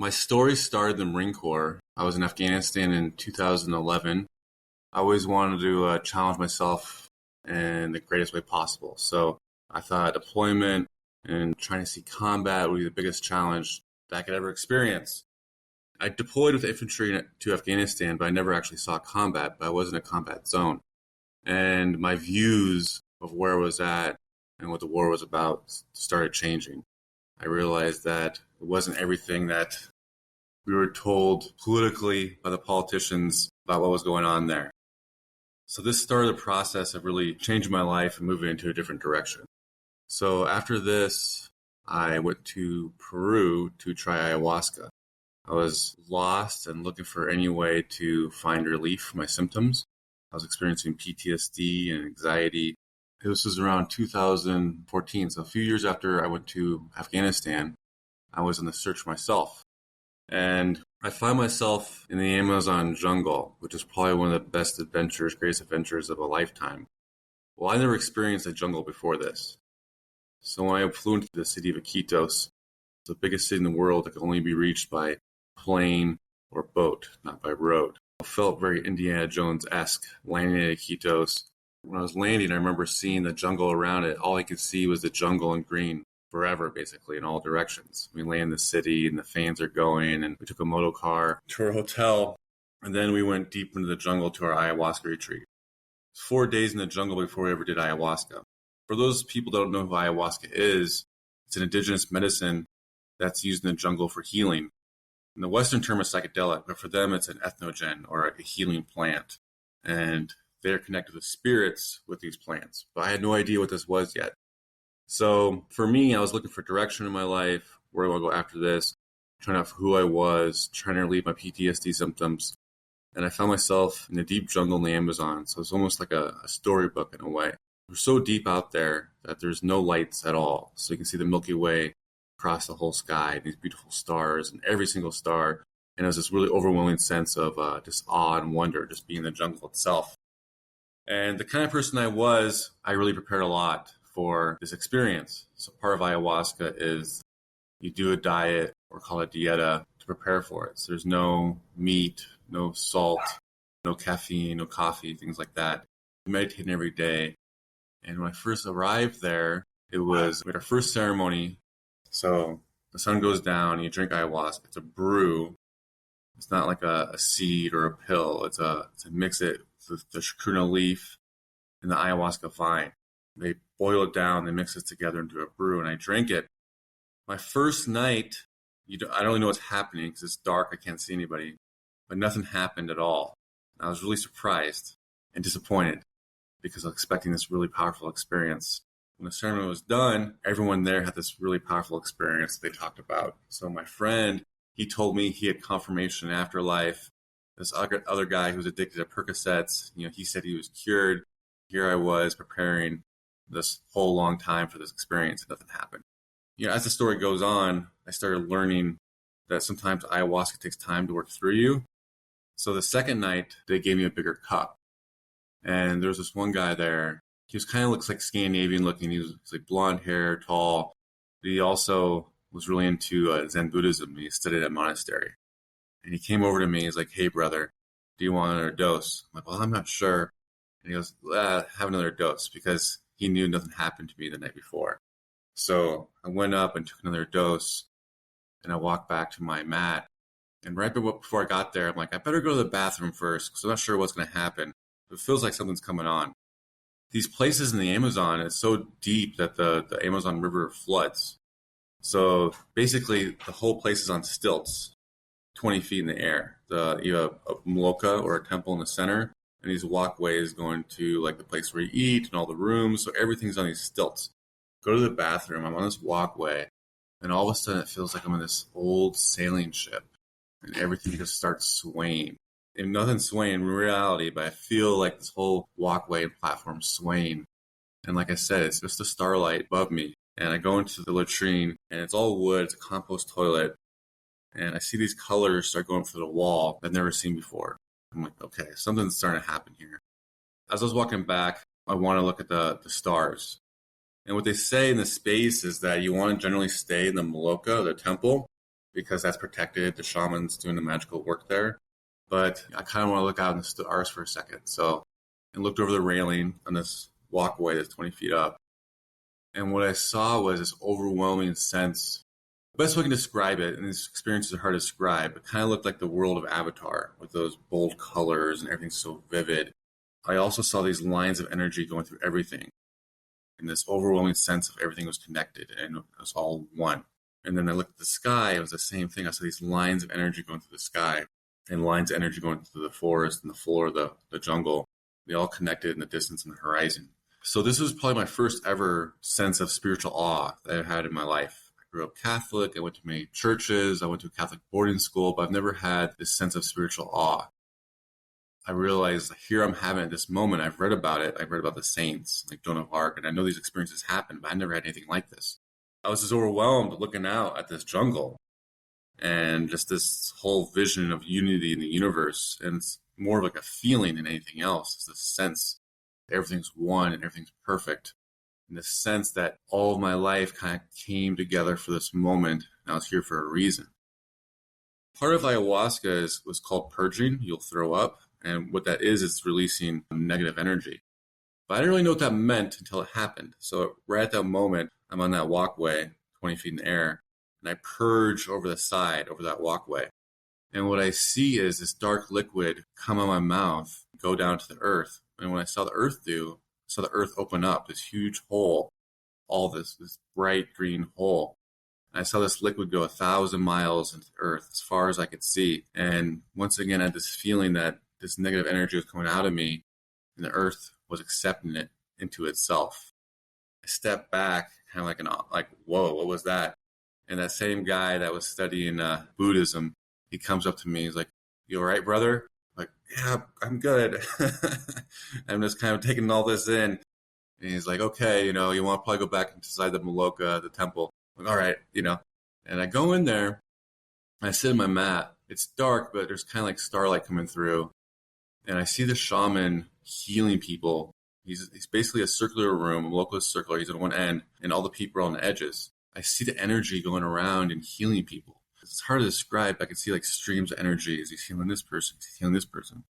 My story started in the Marine Corps. I was in Afghanistan in 2011. I always wanted to challenge myself in the greatest way possible. So I thought deployment and trying to see combat would be the biggest challenge that I could ever experience. I deployed with infantry to Afghanistan, but I never actually saw combat, but I was in a combat zone. And my views of where I was at and what the war was about started changing. I realized that it wasn't everything that we were told politically by the politicians about what was going on there. So this started the process of really changing my life and moving into a different direction. So after this, I went to Peru to try ayahuasca. I was lost and looking for any way to find relief for my symptoms. I was experiencing PTSD and anxiety. This was around 2014, so a few years after I went to Afghanistan, I was on the search for myself. And I found myself in the Amazon jungle, which is probably one of the best adventures, greatest adventures of a lifetime. Well, I never experienced a jungle before this. So when I flew into the city of Iquitos, the biggest city in the world that could only be reached by plane or boat, not by road. It felt very Indiana Jones-esque landing at Iquitos. When I was landing, I remember seeing the jungle around it. All I could see was the jungle in green forever, basically, in all directions. We land in the city and the fans are going, and we took a moto car to our hotel, and then we went deep into the jungle to our ayahuasca retreat. 4 days in the jungle before we ever did ayahuasca. For those people that don't know who ayahuasca is, it's an indigenous medicine that's used in the jungle for healing. And the Western term is psychedelic, but for them it's an ethnogen or a healing plant. And they're connected with spirits with these plants. But I had no idea what this was yet. So for me, I was looking for direction in my life. Where do I go after this? Trying to find who I was, trying to relieve my PTSD symptoms. And I found myself in the deep jungle in the Amazon. So it's almost like a storybook in a way. We're so deep out there that there's no lights at all. So you can see the Milky Way across the whole sky, these beautiful stars, and every single star. And it was this really overwhelming sense of just awe and wonder, just being in the jungle itself. And the kind of person I was, I really prepared a lot for this experience. So part of ayahuasca is you do a diet, or call it dieta, to prepare for it. So there's no meat, no salt, no caffeine, no coffee, things like that. Meditating every day. And when I first arrived there, we had our first ceremony. So the sun goes down, you drink ayahuasca. It's a brew. It's not like a seed or a pill. It's a mix it with the chacruna leaf and the ayahuasca vine. They boil it down, they mix it together into a brew, and I drink it. My first night, I don't really know what's happening because it's dark, I can't see anybody, but nothing happened at all. I was really surprised and disappointed because I was expecting this really powerful experience. When the ceremony was done, everyone there had this really powerful experience they talked about. So my friend, he told me he had confirmation in afterlife. This other guy who was addicted to Percocets, he said he was cured. Here I was preparing this whole long time for this experience, and nothing happened. As the story goes on, I started learning that sometimes ayahuasca takes time to work through you. So the second night, they gave me a bigger cup. And there was this one guy there. He was kind of looks like Scandinavian looking. He was like blonde hair, tall. But he also was really into Zen Buddhism. He studied at a monastery. And he came over to me. He's like, "Hey, brother, do you want another dose?" I'm like, "Well, I'm not sure." And he goes, "Have another dose," because he knew nothing happened to me the night before. So I went up and took another dose, and I walked back to my mat. And right before I got there, I'm like, I better go to the bathroom first because I'm not sure what's going to happen. It feels like something's coming on. These places in the Amazon, it's so deep that the Amazon River floods. So basically, the whole place is on stilts, 20 feet in the air. You have a maloka or a temple in the center, and these walkways going to like the place where you eat and all the rooms. So everything's on these stilts. Go to the bathroom. I'm on this walkway, and all of a sudden it feels like I'm on this old sailing ship, and everything just starts swaying. And nothing's swaying in reality, but I feel like this whole walkway and platform swaying. And like I said, it's just the starlight above me. And I go into the latrine, and it's all wood. It's a compost toilet. And I see these colors start going through the wall I've never seen before. I'm like, okay, something's starting to happen here. As I was walking back, I want to look at the stars. And what they say in the space is that you want to generally stay in the maloka, the temple, because that's protected. The shaman's doing the magical work there. But I kind of want to look out in the stars for a second. So I looked over the railing on this walkway that's 20 feet up. And what I saw was this overwhelming sense. The best way I can describe it, and these experiences are hard to describe, it kind of looked like the world of Avatar with those bold colors and everything so vivid. I also saw these lines of energy going through everything, and this overwhelming sense of everything was connected and it was all one. And then I looked at the sky, it was the same thing. I saw these lines of energy going through the sky and lines of energy going through the forest and the floor of the jungle. They all connected in the distance and the horizon. So this was probably my first ever sense of spiritual awe that I've had in my life. I grew up Catholic. I went to many churches. I went to a Catholic boarding school, but I've never had this sense of spiritual awe. I realized here I'm having at this moment. I've read about it. I've read about the saints like Joan of Arc, and I know these experiences happen, but I never had anything like this. I was just overwhelmed looking out at this jungle and just this whole vision of unity in the universe. And it's more of like a feeling than anything else. It's this sense that everything's one and everything's perfect. And the sense that all of my life kind of came together for this moment, and I was here for a reason. Part of ayahuasca was called purging. You'll throw up. And what that is releasing negative energy. But I didn't really know what that meant until it happened. So right at that moment, I'm on that walkway, 20 feet in the air, and I purge over the side, over that walkway. And what I see is this dark liquid come out of my mouth, go down to the earth. And when I saw the earth I saw the earth open up, this huge hole, all this bright green hole. And I saw this liquid go 1,000 miles into the earth, as far as I could see. And once again, I had this feeling that this negative energy was coming out of me, and the earth was accepting it into itself. I stepped back, kind of like, whoa, what was that? And that same guy that was studying Buddhism, he comes up to me. He's like, "You all right, brother?" I'm like, "Yeah, I'm good." I'm just kind of taking all this in. And he's like, "Okay, you want to probably go back inside the Maloka, the temple." I'm like, "All right, And I go in there, and I sit in my mat. It's dark, but there's kind of like starlight coming through. And I see the shaman healing people. He's basically a circular room, a local circular. He's at one end, and all the people are on the edges. I see the energy going around and healing people. It's hard to describe. I can see like streams of energy as he's healing this person, he's healing this person.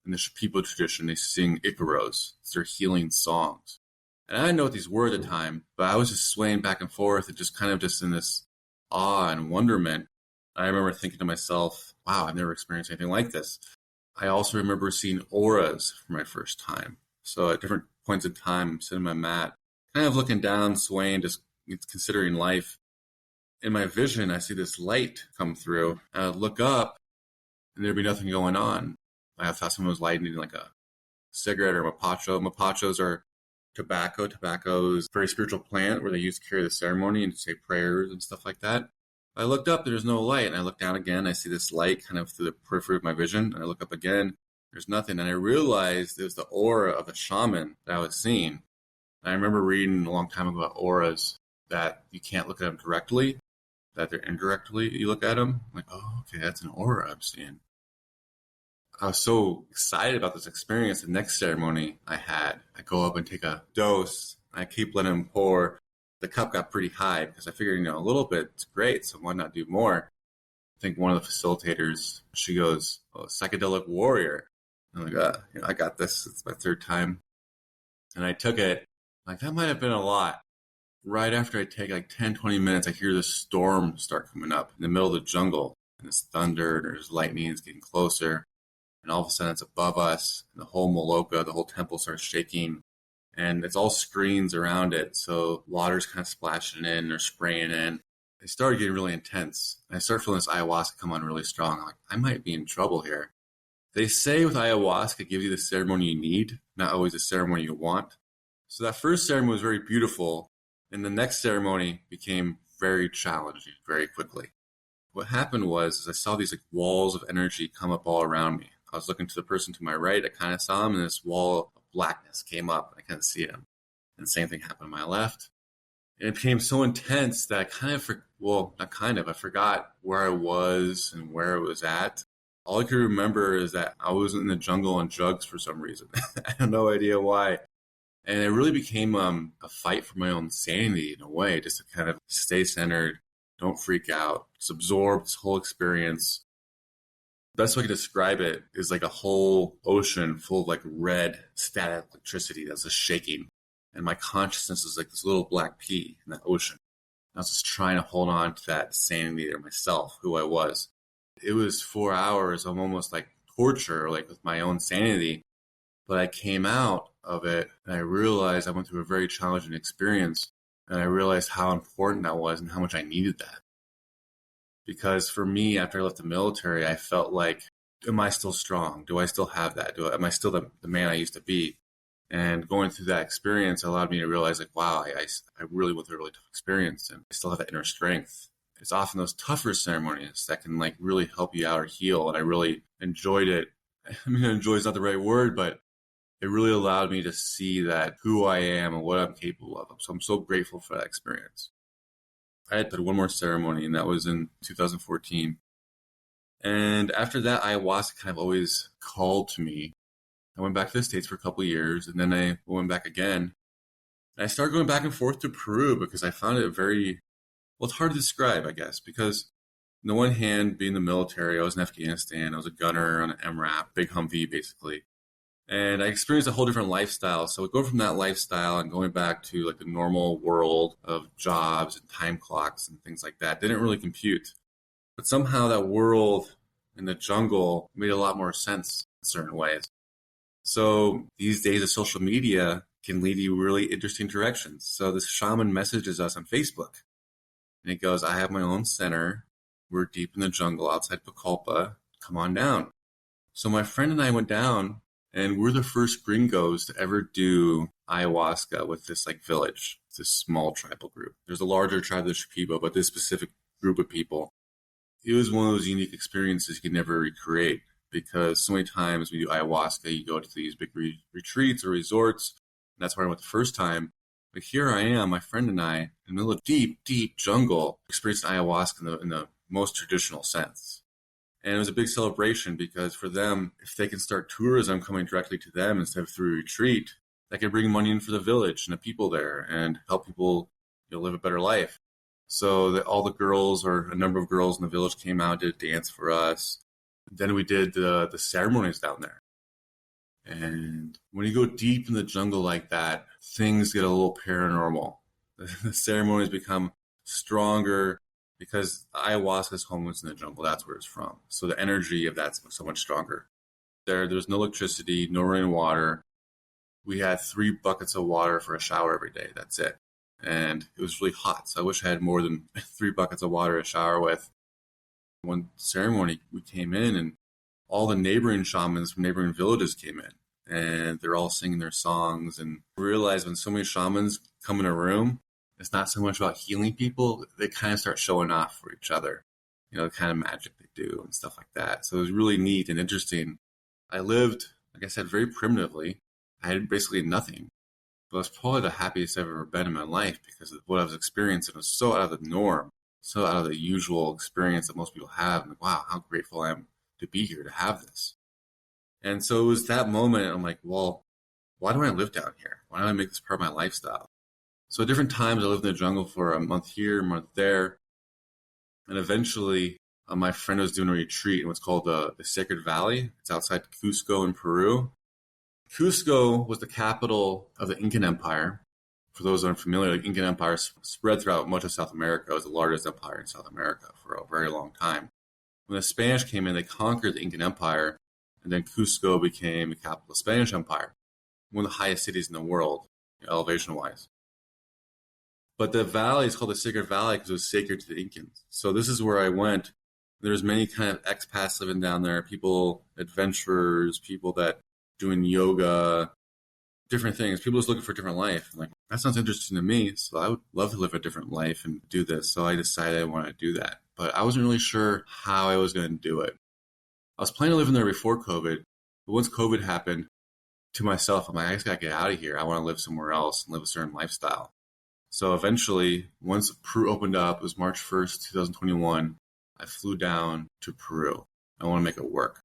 In the Shipibo tradition, they sing Icaros. It's their healing songs. And I didn't know what these were at the time, but I was just swaying back and forth and just kind of just in this awe and wonderment. I remember thinking to myself, wow, I've never experienced anything like this. I also remember seeing auras for my first time. So at different points in time, I'm sitting on my mat, kind of looking down, swaying, just considering life. In my vision, I see this light come through. I would look up, and there'd be nothing going on. I thought someone was lighting like a cigarette or a mapacho. Mapachos are tobacco. Tobacco is a very spiritual plant where they used to carry the ceremony and to say prayers and stuff like that. I looked up, there's no light, and I look down again. I see this light kind of through the periphery of my vision, and I look up again. There's nothing, and I realized it was the aura of the shaman that I was seeing. And I remember reading a long time ago about auras, that you can't look at them directly, that they're indirectly, you look at them. I'm like, oh, okay, that's an aura I'm seeing. I was so excited about this experience. The next ceremony I had, I go up and take a dose. I keep letting him pour. The cup got pretty high because I figured, a little bit is great, so why not do more? I think one of the facilitators, she goes, "Oh, psychedelic warrior." I'm like, I got this. It's my third time. And I took it. Like, that might have been a lot. Right after I take like 10, 20 minutes, I hear this storm start coming up in the middle of the jungle. And it's thunder, and there's lightning, it's getting closer. And all of a sudden it's above us, and the whole Maloka, the whole temple starts shaking. And it's all screens around it, so water's kind of splashing in or spraying in. It started getting really intense. And I started feeling this ayahuasca come on really strong. I'm like, I might be in trouble here. They say with ayahuasca, it gives you the ceremony you need, not always the ceremony you want. So that first ceremony was very beautiful, and the next ceremony became very challenging very quickly. What happened was I saw these like walls of energy come up all around me. I was looking to the person to my right. I kind of saw him, and this wall of blackness came up. I couldn't see him. And the same thing happened to my left. And it became so intense that I forgot where I was and where I was at. All I could remember is that I was in the jungle on drugs for some reason. I have no idea why. And it really became a fight for my own sanity in a way, just to kind of stay centered Don't freak out. Just absorb this whole experience. Best way I can describe it is like a whole ocean full of like red static electricity that's just shaking. And my consciousness is like this little black pea in that ocean. I was just trying to hold on to that sanity or myself, who I was. It was 4 hours of almost like torture, like with my own sanity. But I came out of it and I realized I went through a very challenging experience. And I realized how important that was and how much I needed that. Because for me, after I left the military, I felt like, am I still strong? Do I still have that? Am I still the man I used to be? And going through that experience allowed me to realize, like, wow, I really went through a really tough experience and I still have that inner strength. It's often those tougher ceremonies that can like really help you out or heal. And I really enjoyed it. I mean, enjoy is not the right word, but it really allowed me to see that who I am and what I'm capable of. So I'm so grateful for that experience. I had one more ceremony, and that was in 2014. And after that, ayahuasca kind of always called to me. I went back to the States for a couple of years, and then I went back again. And I started going back and forth to Peru because I found it very, well, it's hard to describe, I guess, because on the one hand, being in the military, I was in Afghanistan. I was a gunner on an MRAP, big Humvee, basically. And I experienced a whole different lifestyle. So going from that lifestyle and going back to like the normal world of jobs and time clocks and things like that didn't really compute. But somehow that world in the jungle made a lot more sense in certain ways. So these days of social media can lead you really interesting directions. So this shaman messages us on Facebook and it goes, I have my own center. We're deep in the jungle outside Pucallpa. Come on down. So my friend and I went down. And we're the first gringos to ever do ayahuasca with this like village, this small tribal group. There's a larger tribe, the Shipibo, but this specific group of people, it was one of those unique experiences you could never recreate because so many times when you do ayahuasca, you go to these big retreats or resorts. And that's where I went the first time. But here I am, my friend and I, in the middle of deep, deep jungle, experiencing ayahuasca in the most traditional sense. And it was a big celebration because for them, if they can start tourism coming directly to them instead of through a retreat, that can bring money in for the village and the people there and help people live a better life. So all the girls or a number of girls in the village came out, did a dance for us. Then we did the ceremonies down there. And when you go deep in the jungle like that, things get a little paranormal. The ceremonies become stronger. Because ayahuasca is homeless in the jungle, that's where it's from. So the energy of that's so much stronger. There's no electricity, no running water. We had 3 buckets of water for a shower every day. That's it. And it was really hot. So I wish I had more than 3 buckets of water to shower with. One ceremony, we came in and all the neighboring shamans from neighboring villages came in. And they're all singing their songs. And I realized when so many shamans come in a room, it's not so much about healing people. They kind of start showing off for each other, the kind of magic they do and stuff like that. So it was really neat and interesting. I lived, like I said, very primitively. I had basically nothing. But it was probably the happiest I've ever been in my life because of what I was experiencing. It was so out of the norm, so out of the usual experience that most people have. And wow, how grateful I am to be here, to have this. And so it was that moment. I'm like, well, why do I live down here? Why don't I make this part of my lifestyle? So at different times, I lived in the jungle for a month here, a month there. And eventually, my friend was doing a retreat in what's called the Sacred Valley. It's outside Cusco in Peru. Cusco was the capital of the Incan Empire. For those that aren't familiar, the Incan Empire spread throughout much of South America. It was the largest empire in South America for a very long time. When the Spanish came in, they conquered the Incan Empire, and then Cusco became the capital of the Spanish Empire, one of the highest cities in the world, elevation-wise. But the valley is called the Sacred Valley because it was sacred to the Incans. So this is where I went. There's many kind of expats living down there, people, adventurers, people that doing yoga, different things. People just looking for a different life. I'm like, that sounds interesting to me. So I would love to live a different life and do this. So I decided I wanted to do that. But I wasn't really sure how I was going to do it. I was planning on living there before COVID. But once COVID happened, to myself, I'm like, I just got to get out of here. I want to live somewhere else and live a certain lifestyle. So eventually, once Peru opened up, it was March 1st, 2021, I flew down to Peru. I want to make it work.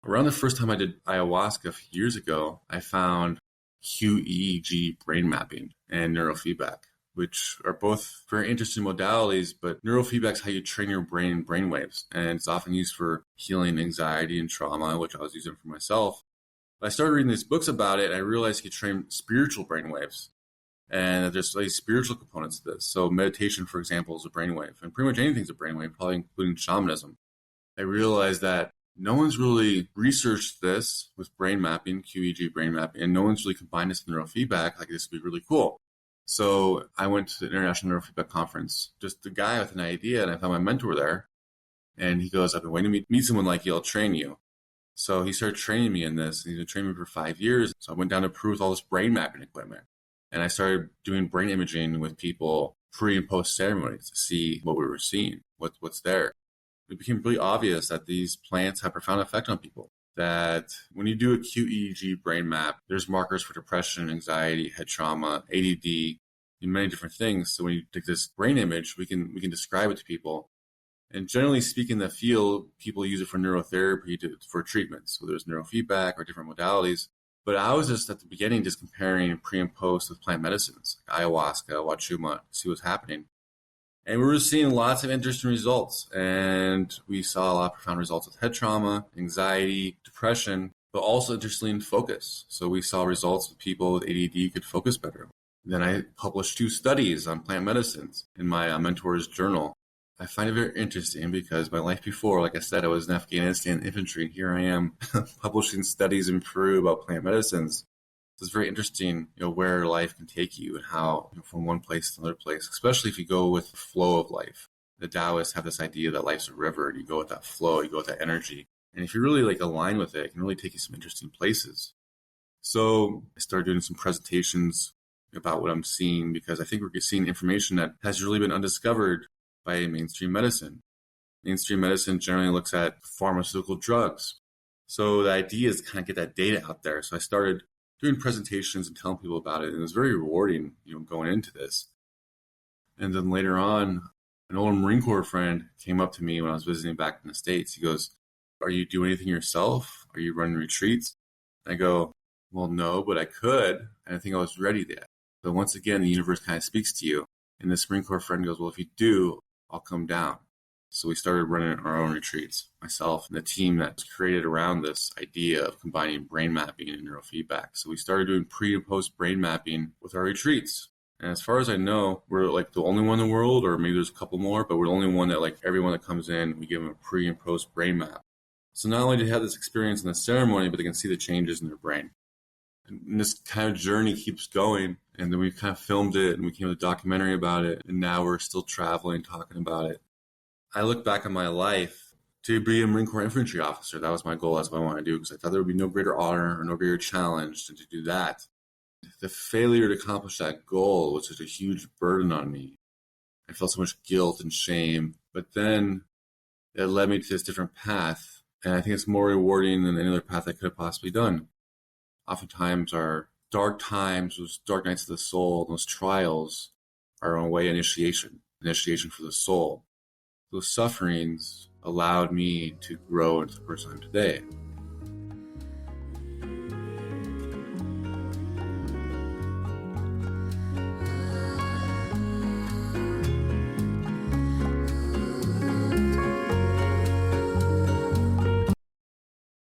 Around the first time I did ayahuasca a few years ago, I found QEEG brain mapping and neurofeedback. which are both very interesting modalities, but neurofeedback is how you train your brain in brainwaves. And it's often used for healing anxiety and trauma, which I was using for myself. But I started reading these books about it, and I realized you could train spiritual brainwaves. And that there's like spiritual components to this. So meditation, for example, is a brainwave. And pretty much anything's a brainwave, probably including shamanism. I realized that no one's really researched this with brain mapping, QEEG brain mapping, and no one's really combined this with neurofeedback. Like, this would be really cool. So I went to the International Neurofeedback Conference, just a guy with an idea, and I found my mentor there. And he goes, I've been waiting to meet someone like you, I'll train you. So he started training me in this, and he's been training me for 5 years. So I went down to Peru with all this brain mapping equipment. And I started doing brain imaging with people pre and post ceremonies to see what we were seeing, what's there. It became really obvious that these plants have profound effect on people. That when you do a QEEG brain map, there's markers for depression, anxiety, head trauma, ADD, and many different things. So when you take this brain image, we can describe it to people. And generally speaking, in the field, people use it for neurotherapy for treatments, whether it's neurofeedback or different modalities. But I was just at the beginning just comparing pre and post with plant medicines, like ayahuasca, wachuma, to see what's happening. And we were seeing lots of interesting results. And we saw a lot of profound results with head trauma, anxiety, depression, but also interestingly in focus. So we saw results with people with ADD could focus better. Then I published 2 studies on plant medicines in my mentor's journal. I find it very interesting because my life before, like I said, I was in Afghanistan infantry, and here I am publishing studies in Peru about plant medicines. So it's very interesting, where life can take you and how, from one place to another place, especially if you go with the flow of life. The Taoists have this idea that life's a river, and you go with that flow, you go with that energy. And if you really align with it, it can really take you some interesting places. So I started doing some presentations about what I'm seeing, because I think we're seeing information that has really been undiscovered by mainstream medicine. Mainstream medicine generally looks at pharmaceutical drugs. So the idea is to kind of get that data out there. So I started doing presentations and telling people about it. And it was very rewarding, going into this. And then later on, an old Marine Corps friend came up to me when I was visiting back in the States. He goes, are you doing anything yourself? Are you running retreats? And I go, well, no, but I could. And I think I was ready there. But once again, the universe kind of speaks to you. And this Marine Corps friend goes, well, if you do, I'll come down. So we started running our own retreats, myself and the team that's created around this idea of combining brain mapping and neurofeedback. So we started doing pre and post brain mapping with our retreats. And as far as I know, we're the only one in the world, or maybe there's a couple more, but we're the only one that everyone that comes in, we give them a pre and post brain map. So not only do they have this experience in the ceremony, but they can see the changes in their brain. And this kind of journey keeps going. And then we kind of filmed it, and we came with a documentary about it. And now we're still traveling, talking about it. I look back on my life to be a Marine Corps infantry officer. That was my goal. That's what I wanted to do, because I thought there would be no greater honor or no greater challenge than to do that. The failure to accomplish that goal was such a huge burden on me. I felt so much guilt and shame. But then it led me to this different path. And I think it's more rewarding than any other path I could have possibly done. Oftentimes our dark times, those dark nights of the soul, those trials are in a way initiation for the soul. Those sufferings allowed me to grow into the person I'm today.